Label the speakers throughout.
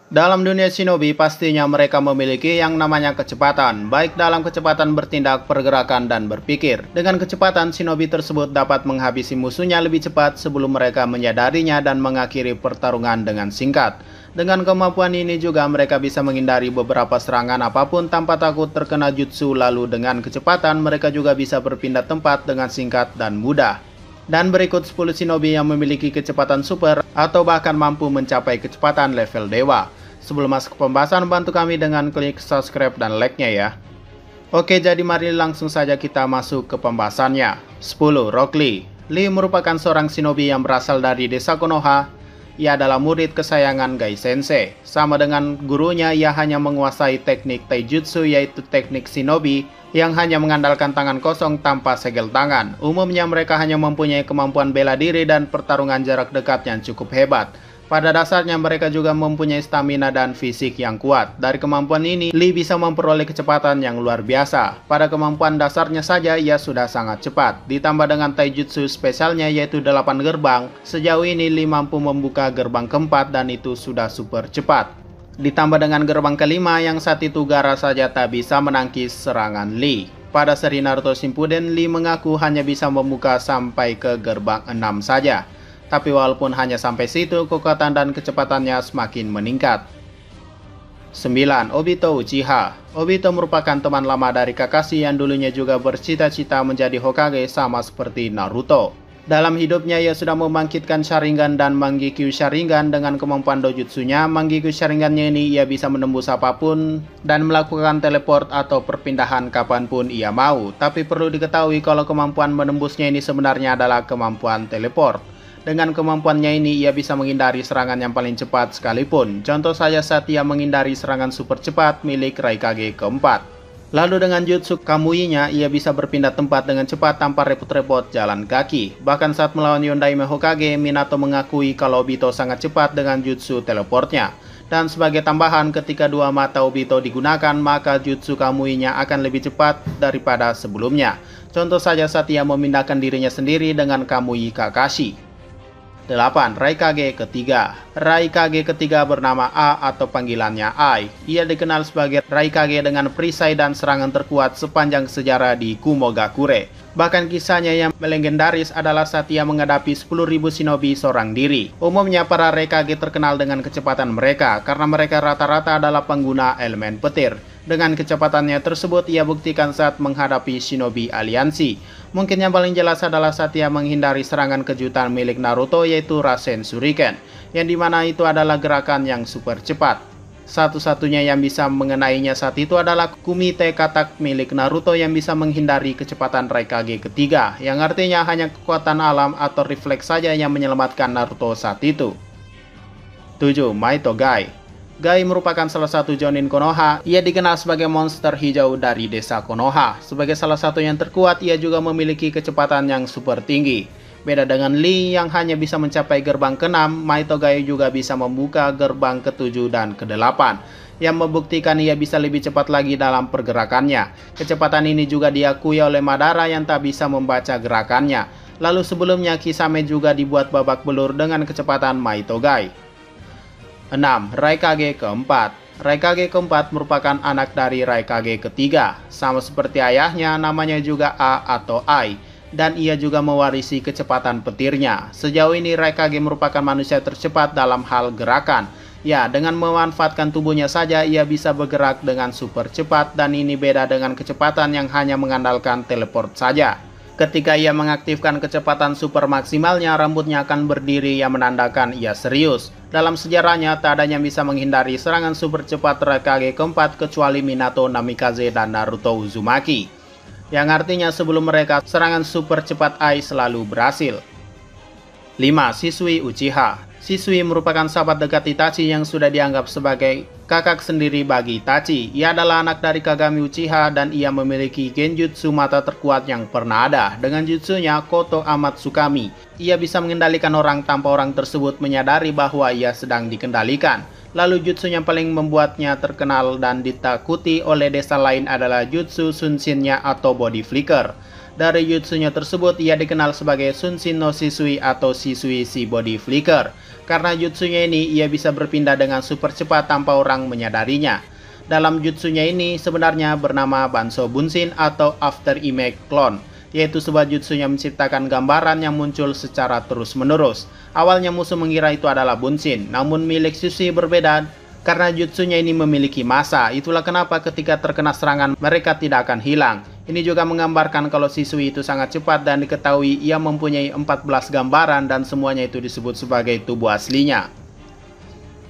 Speaker 1: Dalam dunia shinobi, pastinya mereka memiliki yang namanya kecepatan, baik dalam kecepatan bertindak, pergerakan, dan berpikir. Dengan kecepatan, shinobi tersebut dapat menghabisi musuhnya lebih cepat sebelum mereka menyadarinya dan mengakhiri pertarungan dengan singkat. Dengan kemampuan ini juga mereka bisa menghindari beberapa serangan apapun tanpa takut terkena jutsu, lalu dengan kecepatan mereka juga bisa berpindah tempat dengan singkat dan mudah. Dan berikut 10 shinobi yang memiliki kecepatan super atau bahkan mampu mencapai kecepatan level dewa. Sebelum masuk ke pembahasan, bantu kami dengan klik subscribe dan like-nya ya. Oke, jadi mari langsung saja kita masuk ke pembahasannya. 10. Rock Lee. Lee merupakan seorang shinobi yang berasal dari desa Konoha. Ia adalah murid kesayangan Gai Sensei. Sama dengan gurunya, ia hanya menguasai teknik taijutsu, yaitu teknik shinobi yang hanya mengandalkan tangan kosong tanpa segel tangan. Umumnya mereka hanya mempunyai kemampuan bela diri dan pertarungan jarak dekat yang cukup hebat. Pada dasarnya mereka juga mempunyai stamina dan fisik yang kuat. Dari kemampuan ini, Lee bisa memperoleh kecepatan yang luar biasa. Pada kemampuan dasarnya saja, ia sudah sangat cepat. Ditambah dengan taijutsu spesialnya yaitu 8 gerbang, sejauh ini Lee mampu membuka gerbang keempat dan itu sudah super cepat. Ditambah dengan gerbang kelima yang saat itu Gaara saja tak bisa menangkis serangan Lee. Pada seri Naruto Shippuden, Lee mengaku hanya bisa membuka sampai ke gerbang 6 saja. Tapi walaupun hanya sampai situ, kekuatan dan kecepatannya semakin meningkat. 9. Obito Uchiha. Obito merupakan teman lama dari Kakashi yang dulunya juga bercita-cita menjadi Hokage sama seperti Naruto. Dalam hidupnya ia sudah membangkitkan Sharingan dan Mangekyo Sharingan. Dengan kemampuan dojutsunya, Mangekyo Sharingannya ini ia bisa menembus apapun dan melakukan teleport atau perpindahan kapanpun ia mau. Tapi perlu diketahui kalau kemampuan menembusnya ini sebenarnya adalah kemampuan teleport. Dengan kemampuannya ini, ia bisa menghindari serangan yang paling cepat sekalipun. Contoh saja saat ia menghindari serangan super cepat milik Raikage keempat. Lalu dengan jutsu Kamui-nya, ia bisa berpindah tempat dengan cepat tanpa repot-repot jalan kaki. Bahkan saat melawan Yondaime Hokage, Minato mengakui kalau Obito sangat cepat dengan jutsu teleportnya. Dan sebagai tambahan, ketika dua mata Obito digunakan, maka jutsu Kamui-nya akan lebih cepat daripada sebelumnya. Contoh saja saat ia memindahkan dirinya sendiri dengan Kamui Kakashi. 8. Raikage ketiga. Raikage ketiga bernama A atau panggilannya Ai. Ia dikenal sebagai Raikage dengan perisai dan serangan terkuat sepanjang sejarah di Kumogakure. Bahkan kisahnya yang legendaris adalah saat ia menghadapi 10.000 shinobi seorang diri. Umumnya para Raikage terkenal dengan kecepatan mereka karena mereka rata-rata adalah pengguna elemen petir. Dengan kecepatannya tersebut ia buktikan saat menghadapi shinobi aliansi. Mungkin yang paling jelas adalah saat ia menghindari serangan kejutan milik Naruto yaitu Rasen Shuriken, yang dimana itu adalah gerakan yang super cepat. Satu-satunya yang bisa mengenainya saat itu adalah Kumite Katak milik Naruto yang bisa menghindari kecepatan Raikage ketiga, yang artinya hanya kekuatan alam atau refleks saja yang menyelamatkan Naruto saat itu. 7. Maito Gai. Gai merupakan salah satu Jonin Konoha. Ia dikenal sebagai monster hijau dari desa Konoha. Sebagai salah satu yang terkuat, ia juga memiliki kecepatan yang super tinggi. Beda dengan Lee yang hanya bisa mencapai gerbang ke-6, Maito Gai juga bisa membuka gerbang ke-7 dan ke-8, yang membuktikan ia bisa lebih cepat lagi dalam pergerakannya. Kecepatan ini juga diakui oleh Madara yang tak bisa membaca gerakannya. Lalu sebelumnya Kisame juga dibuat babak belur dengan kecepatan Maito Gai. 6. Raikage keempat. Raikage keempat merupakan anak dari Raikage ketiga. Sama seperti ayahnya, namanya juga A atau Ai. Dan ia juga mewarisi kecepatan petirnya. Sejauh ini Raikage merupakan manusia tercepat dalam hal gerakan. Ya, dengan memanfaatkan tubuhnya saja ia bisa bergerak dengan super cepat, dan ini beda dengan kecepatan yang hanya mengandalkan teleport saja. Ketika ia mengaktifkan kecepatan super maksimalnya, rambutnya akan berdiri yang menandakan ia serius. Dalam sejarahnya, tak ada yang bisa menghindari serangan super cepat Raikage keempat kecuali Minato Namikaze dan Naruto Uzumaki. Yang artinya sebelum mereka, serangan super cepat Ai selalu berhasil. 5. Shisui Uchiha. Shisui merupakan sahabat dekat Itachi yang sudah dianggap sebagai kakak sendiri bagi Itachi. Ia adalah anak dari Kagami Uchiha dan ia memiliki genjutsu mata terkuat yang pernah ada. Dengan jutsunya Koto Amatsukami, ia bisa mengendalikan orang tanpa orang tersebut menyadari bahwa ia sedang dikendalikan. Lalu jutsu yang paling membuatnya terkenal dan ditakuti oleh desa lain adalah jutsu Sunshin-nya atau body flicker. Dari jutsunya tersebut ia dikenal sebagai Sunshin no Shisui atau Shisui si body flicker. Karena jutsunya ini ia bisa berpindah dengan super cepat tanpa orang menyadarinya. Dalam jutsunya ini sebenarnya bernama Banso Bunshin atau After Image Clone, yaitu sebuah jutsu yang menciptakan gambaran yang muncul secara terus-menerus. Awalnya musuh mengira itu adalah Bunshin, namun milik Shisui berbeda karena jutsunya ini memiliki masa. Itulah kenapa ketika terkena serangan mereka tidak akan hilang. Ini juga menggambarkan kalau Shisui itu sangat cepat dan diketahui ia mempunyai 14 gambaran dan semuanya itu disebut sebagai tubuh aslinya.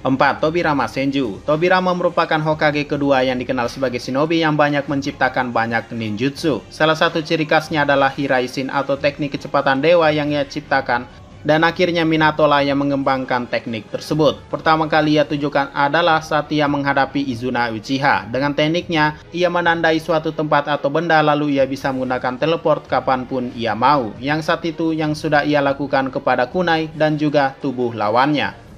Speaker 1: 4. Tobirama Senju. Tobirama merupakan Hokage kedua yang dikenal sebagai shinobi yang banyak menciptakan banyak ninjutsu. Salah satu ciri khasnya adalah Hiraisin atau teknik kecepatan dewa yang ia ciptakan, dan akhirnya Minato lah yang mengembangkan teknik tersebut. Pertama kali ia tunjukkan adalah saat ia menghadapi Izuna Uchiha. Dengan tekniknya, ia menandai suatu tempat atau benda lalu ia bisa menggunakan teleport kapanpun ia mau. Yang saat itu yang sudah ia lakukan kepada kunai dan juga tubuh lawannya.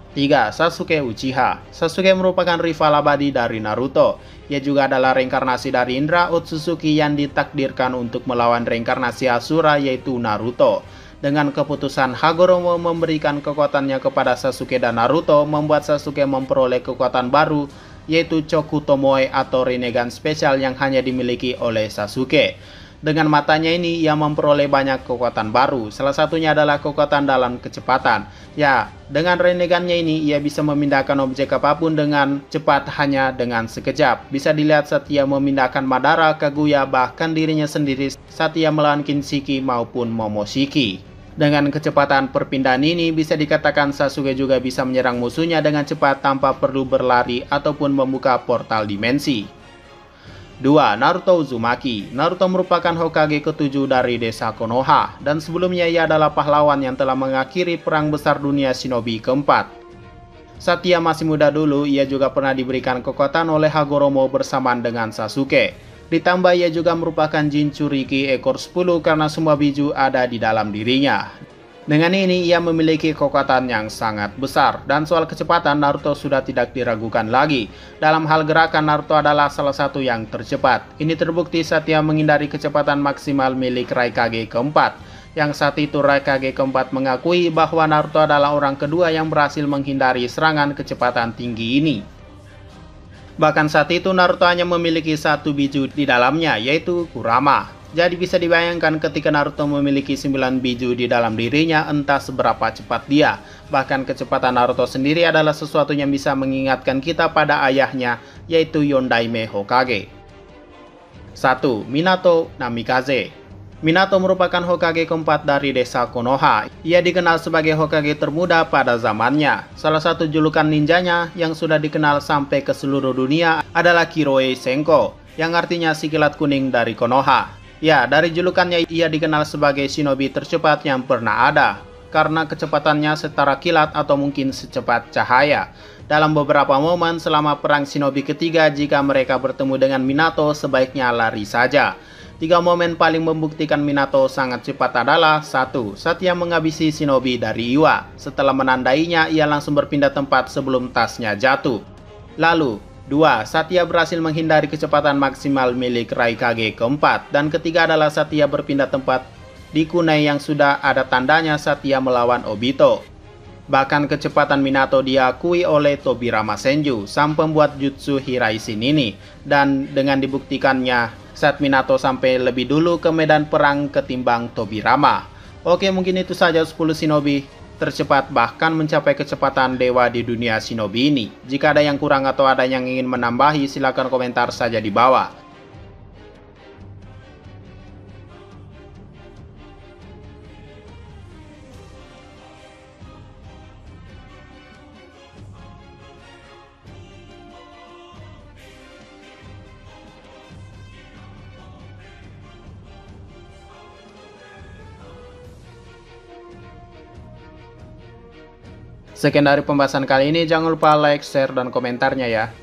Speaker 1: 3. Sasuke Uchiha. Sasuke merupakan rival abadi dari Naruto. Ia juga adalah reinkarnasi dari Indra Otsutsuki yang ditakdirkan untuk melawan reinkarnasi Asura yaitu Naruto. Dengan keputusan Hagoromo memberikan kekuatannya kepada Sasuke dan Naruto, membuat Sasuke memperoleh kekuatan baru yaitu Choku Tomoe atau Rinnegan spesial yang hanya dimiliki oleh Sasuke. Dengan matanya ini ia memperoleh banyak kekuatan baru, salah satunya adalah kekuatan dalam kecepatan. Ya, dengan Rinnegan-nya ini ia bisa memindahkan objek apapun dengan cepat hanya dengan sekejap. Bisa dilihat saat ia memindahkan Madara, Kaguya, bahkan dirinya sendiri saat ia melawan Kinshiki maupun Momoshiki. Dengan kecepatan perpindahan ini bisa dikatakan Sasuke juga bisa menyerang musuhnya dengan cepat tanpa perlu berlari ataupun membuka portal dimensi. 2. Naruto Uzumaki. Naruto merupakan Hokage ke-7 dari desa Konoha, dan sebelumnya ia adalah pahlawan yang telah mengakhiri perang besar dunia shinobi keempat. Saat ia masih muda dulu, ia juga pernah diberikan kekuatan oleh Hagoromo bersamaan dengan Sasuke. Ditambah ia juga merupakan Jinchuriki ekor 10 karena semua biju ada di dalam dirinya. Dengan ini ia memiliki kekuatan yang sangat besar, dan soal kecepatan Naruto sudah tidak diragukan lagi. Dalam hal gerakan Naruto adalah salah satu yang tercepat. Ini terbukti saat ia menghindari kecepatan maksimal milik Raikage keempat. Yang saat itu Raikage keempat mengakui bahwa Naruto adalah orang kedua yang berhasil menghindari serangan kecepatan tinggi ini. Bahkan saat itu Naruto hanya memiliki satu biju di dalamnya, yaitu Kurama. Jadi bisa dibayangkan ketika Naruto memiliki 9 biju di dalam dirinya, entah seberapa cepat dia. Bahkan kecepatan Naruto sendiri adalah sesuatu yang bisa mengingatkan kita pada ayahnya, yaitu Yondaime Hokage. 1. Minato Namikaze. Minato merupakan Hokage keempat dari desa Konoha. Ia dikenal sebagai Hokage termuda pada zamannya. Salah satu julukan ninjanya yang sudah dikenal sampai ke seluruh dunia adalah Kiroe Senko, yang artinya si kilat kuning dari Konoha. Ya, dari julukannya ia dikenal sebagai shinobi tercepat yang pernah ada, karena kecepatannya setara kilat atau mungkin secepat cahaya. Dalam beberapa momen selama perang shinobi ketiga, jika mereka bertemu dengan Minato, sebaiknya lari saja. 3 momen paling membuktikan Minato sangat cepat adalah: 1. Saat ia menghabisi shinobi dari Iwa. Setelah menandainya, ia langsung berpindah tempat sebelum tasnya jatuh. Lalu 2. Saat ia berhasil menghindari kecepatan maksimal milik Raikage keempat. Dan ketiga adalah saat ia berpindah tempat di kunai yang sudah ada tandanya saat ia melawan Obito. Bahkan kecepatan Minato diakui oleh Tobirama Senju, sang pembuat jutsu Hiraisin ini. Dan dengan dibuktikannya saat Minato sampai lebih dulu ke medan perang ketimbang Tobirama. Oke, mungkin itu saja 10 shinobi tercepat bahkan mencapai kecepatan dewa di dunia shinobi ini. Jika ada yang kurang atau ada yang ingin menambahi, silakan komentar saja di bawah. Sekian dari pembahasan kali ini, jangan lupa like, share, dan komentarnya ya.